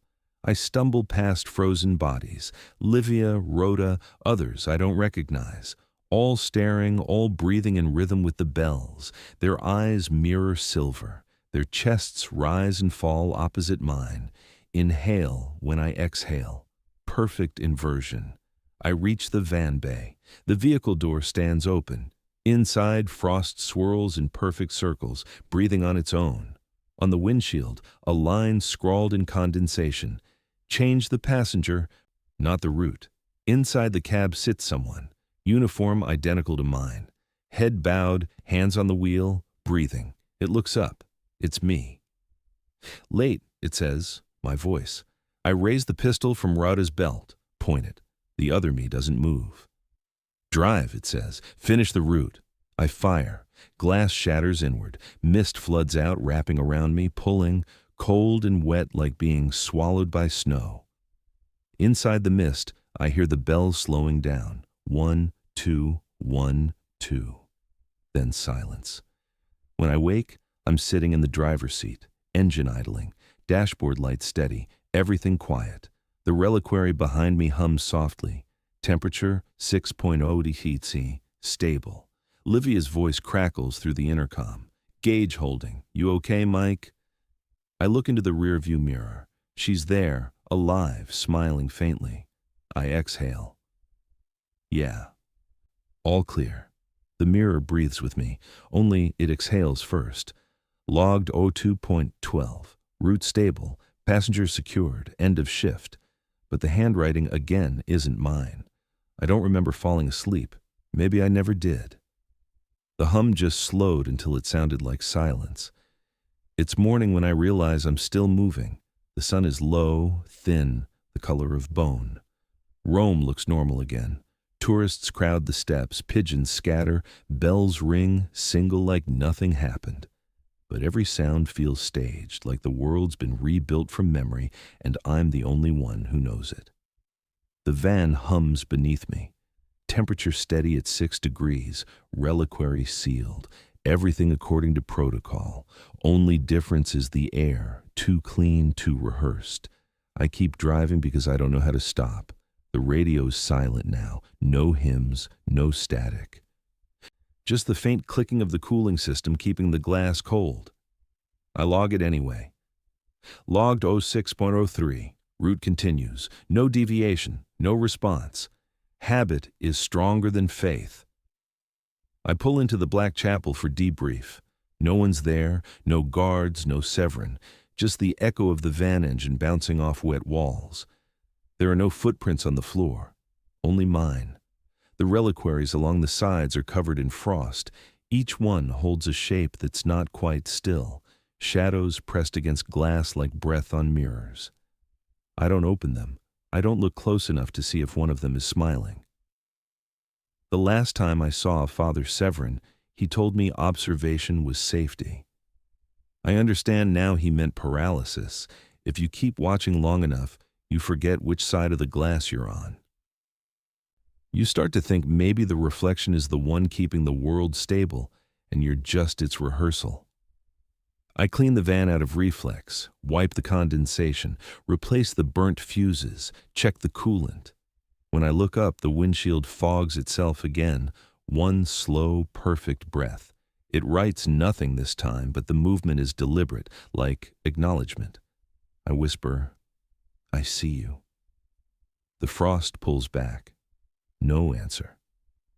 I stumble past frozen bodies, Livia, Rhoda, others I don't recognize. All staring, all breathing in rhythm with the bells. Their eyes mirror silver. Their chests rise and fall opposite mine. Inhale when I exhale. Perfect inversion. I reach the van bay. The vehicle door stands open. Inside, frost swirls in perfect circles, breathing on its own. On the windshield, a line scrawled in condensation. Change the passenger, not the route. Inside the cab sits someone. Uniform identical to mine. Head bowed, hands on the wheel, breathing. It looks up. It's me. Late, it says, my voice. I raise the pistol from Rhoda's belt, point it. The other me doesn't move. Drive, it says. Finish the route. I fire. Glass shatters inward. Mist floods out, wrapping around me, pulling, cold and wet like being swallowed by snow. Inside the mist, I hear the bells slowing down. 1, 2, 1, 2. Then silence. When I wake, I'm sitting in the driver's seat, engine idling, dashboard light steady, everything quiet. The reliquary behind me hums softly. Temperature 6.0 degrees, stable. Livia's voice crackles through the intercom. Gauge holding. You okay, Mike? I look into the rearview mirror. She's there, alive, smiling faintly. I exhale. Yeah. All clear. The mirror breathes with me, only it exhales first. Logged 02.12. Route stable. Passengers secured. End of shift. But the handwriting again isn't mine. I don't remember falling asleep. Maybe I never did. The hum just slowed until it sounded like silence. It's morning when I realize I'm still moving. The sun is low, thin, the color of bone. Rome looks normal again. Tourists crowd the steps, pigeons scatter, bells ring, single like nothing happened. But every sound feels staged, like the world's been rebuilt from memory, and I'm the only one who knows it. The van hums beneath me. Temperature steady at 6 degrees, reliquary sealed, everything according to protocol. Only difference is the air, too clean, too rehearsed. I keep driving because I don't know how to stop. The radio's silent now, no hymns, no static. Just the faint clicking of the cooling system keeping the glass cold. I log it anyway. Logged 06.03. Route continues. No deviation, no response. Habit is stronger than faith. I pull into the Black Chapel for debrief. No one's there, no guards, no Severin, just the echo of the van engine bouncing off wet walls. There are no footprints on the floor, only mine. The reliquaries along the sides are covered in frost. Each one holds a shape that's not quite still, shadows pressed against glass like breath on mirrors. I don't open them. I don't look close enough to see if one of them is smiling. The last time I saw Father Severin, he told me observation was safety. I understand now he meant paralysis. If you keep watching long enough, you forget which side of the glass you're on. You start to think maybe the reflection is the one keeping the world stable, and you're just its rehearsal. I clean the van out of reflex, wipe the condensation, replace the burnt fuses, check the coolant. When I look up, the windshield fogs itself again, one slow, perfect breath. It writes nothing this time, but the movement is deliberate, like acknowledgement. I whisper, "I see you." The frost pulls back. No answer.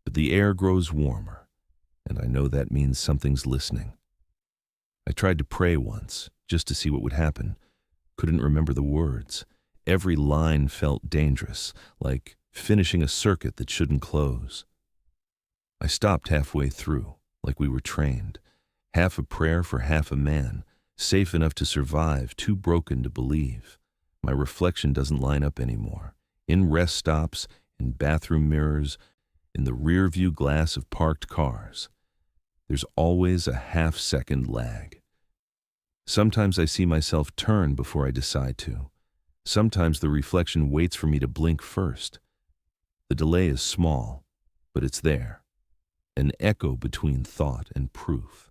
But the air grows warmer, and I know that means something's listening. I tried to pray once, just to see what would happen. Couldn't remember the words. Every line felt dangerous, like finishing a circuit that shouldn't close. I stopped halfway through, like we were trained. Half a prayer for half a man, safe enough to survive, too broken to believe. My reflection doesn't line up anymore. In rest stops, in bathroom mirrors, in the rear-view glass of parked cars. There's always a half-second lag. Sometimes I see myself turn before I decide to. Sometimes the reflection waits for me to blink first. The delay is small, but it's there. An echo between thought and proof.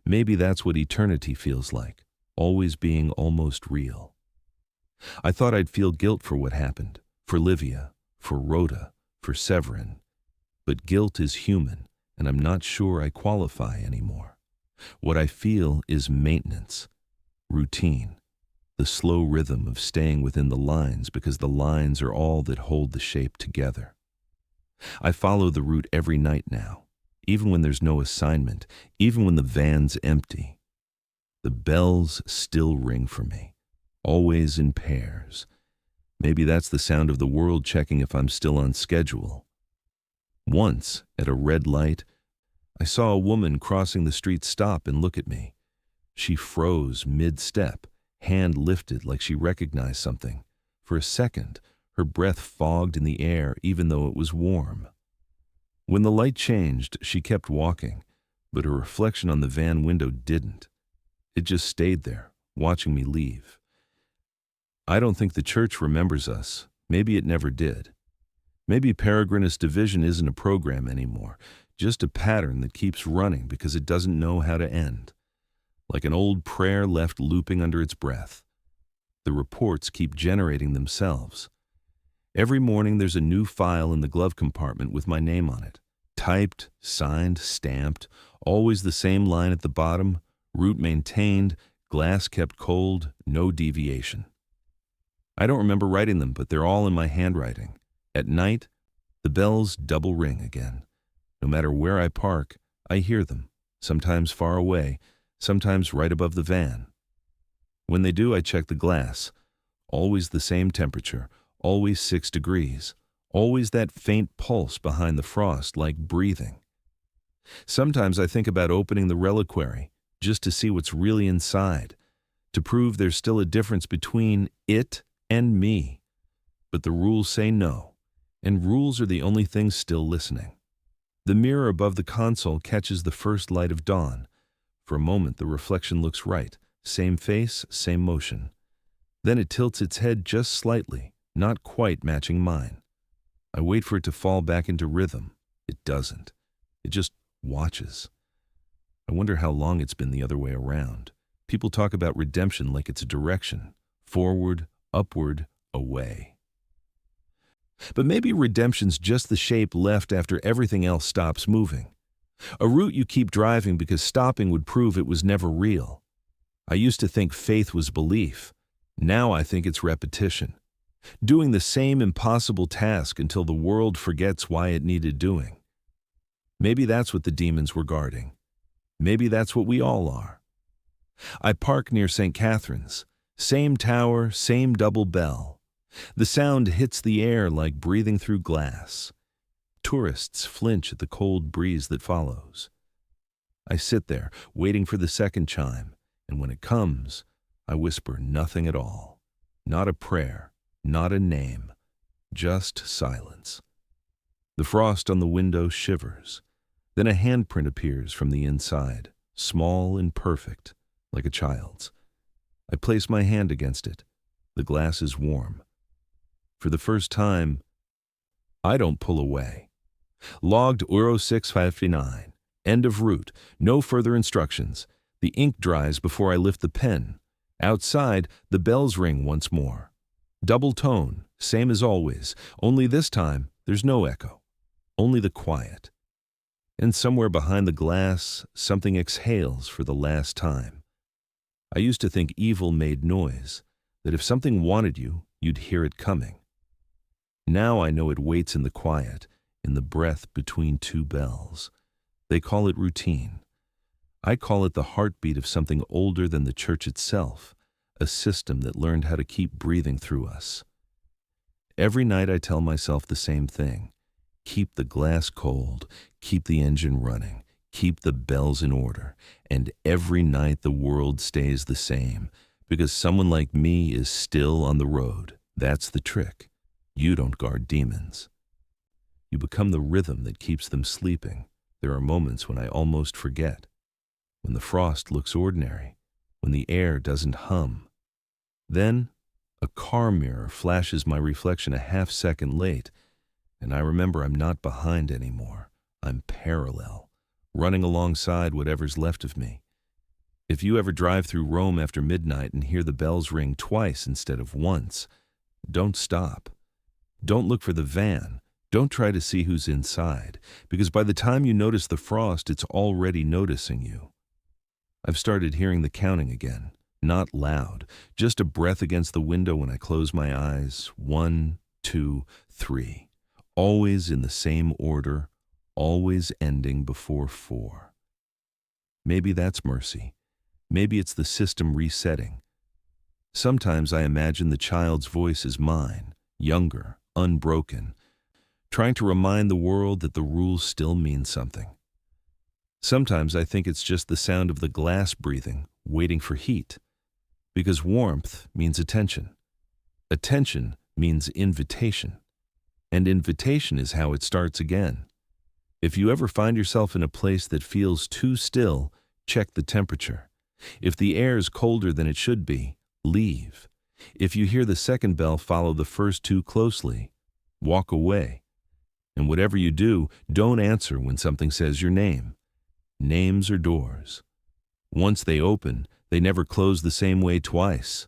Maybe that's what eternity feels like, always being almost real. I thought I'd feel guilt for what happened, for Livia, for Rhoda, for Severin. But guilt is human, and I'm not sure I qualify anymore. What I feel is maintenance, routine, the slow rhythm of staying within the lines because the lines are all that hold the shape together. I follow the route every night now, even when there's no assignment, even when the van's empty. The bells still ring for me, always in pairs. Maybe that's the sound of the world checking if I'm still on schedule. Once, at a red light, I saw a woman crossing the street stop and look at me. She froze mid-step, hand lifted like she recognized something. For a second, her breath fogged in the air even though it was warm. When the light changed, she kept walking, but her reflection on the van window didn't. It just stayed there, watching me leave. I don't think the church remembers us. Maybe it never did. Maybe Peregrinus Division isn't a program anymore, just a pattern that keeps running because it doesn't know how to end. Like an old prayer left looping under its breath. The reports keep generating themselves. Every morning there's a new file in the glove compartment with my name on it. Typed, signed, stamped, always the same line at the bottom, route maintained, glass kept cold, no deviation. I don't remember writing them, but they're all in my handwriting. At night, the bells double ring again. No matter where I park, I hear them, sometimes far away, sometimes right above the van. When they do, I check the glass. Always the same temperature, always 6 degrees, always that faint pulse behind the frost like breathing. Sometimes I think about opening the reliquary, just to see what's really inside, to prove there's still a difference between it and me. But the rules say no, and rules are the only things still listening. The mirror above the console catches the first light of dawn. For a moment, the reflection looks right, same face, same motion. Then it tilts its head just slightly, not quite matching mine. I wait for it to fall back into rhythm. It doesn't. It just watches. I wonder how long it's been the other way around. People talk about redemption like it's a direction, forward, upward, away. But maybe redemption's just the shape left after everything else stops moving. A route you keep driving because stopping would prove it was never real. I used to think faith was belief. Now I think it's repetition. Doing the same impossible task until the world forgets why it needed doing. Maybe that's what the demons were guarding. Maybe that's what we all are. I park near St. Catherine's. Same tower, same double bell. The sound hits the air like breathing through glass. Tourists flinch at the cold breeze that follows. I sit there, waiting for the second chime, and when it comes, I whisper nothing at all. Not a prayer, not a name, just silence. The frost on the window shivers. Then a handprint appears from the inside, small and perfect, like a child's. I place my hand against it. The glass is warm. For the first time, I don't pull away. Logged Euro 659. End of route. No further instructions. The ink dries before I lift the pen. Outside, the bells ring once more. Double tone, same as always, only this time there's no echo. Only the quiet. And somewhere behind the glass, something exhales for the last time. I used to think evil made noise, that if something wanted you, you'd hear it coming. Now I know it waits in the quiet, in the breath between two bells. They call it routine. I call it the heartbeat of something older than the church itself, a system that learned how to keep breathing through us. Every night I tell myself the same thing. Keep the glass cold, keep the engine running, keep the bells in order, and every night the world stays the same, because someone like me is still on the road. That's the trick. You don't guard demons. You become the rhythm that keeps them sleeping. There are moments when I almost forget. When the frost looks ordinary, when the air doesn't hum. Then, a car mirror flashes my reflection a half-second late, and I remember I'm not behind anymore. I'm parallel, running alongside whatever's left of me. If you ever drive through Rome after midnight and hear the bells ring twice instead of once, don't stop. Don't look for the van. Don't try to see who's inside, because by the time you notice the frost, it's already noticing you. I've started hearing the counting again, not loud, just a breath against the window when I close my eyes. 1, 2, 3. Always in the same order, always ending before 4. Maybe that's mercy. Maybe it's the system resetting. Sometimes I imagine the child's voice is mine, younger, unbroken, trying to remind the world that the rules still mean something. Sometimes I think it's just the sound of the glass breathing, waiting for heat, because warmth means attention. Attention means invitation, and invitation is how it starts again. If you ever find yourself in a place that feels too still, check the temperature. If the air is colder than it should be, leave. If you hear the second bell follow the first two closely, walk away. And whatever you do, don't answer when something says your name. Names are doors. Once they open, they never close the same way twice.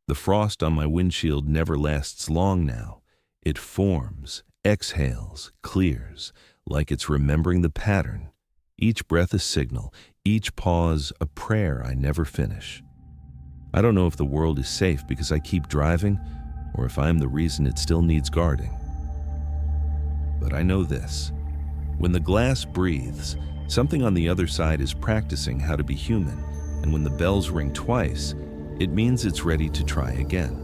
The frost on my windshield never lasts long now. It forms, exhales, clears, like it's remembering the pattern. Each breath a signal, each pause a prayer I never finish. I don't know if the world is safe because I keep driving, or if I'm the reason it still needs guarding. But I know this. When the glass breathes, something on the other side is practicing how to be human, and when the bells ring twice, it means it's ready to try again.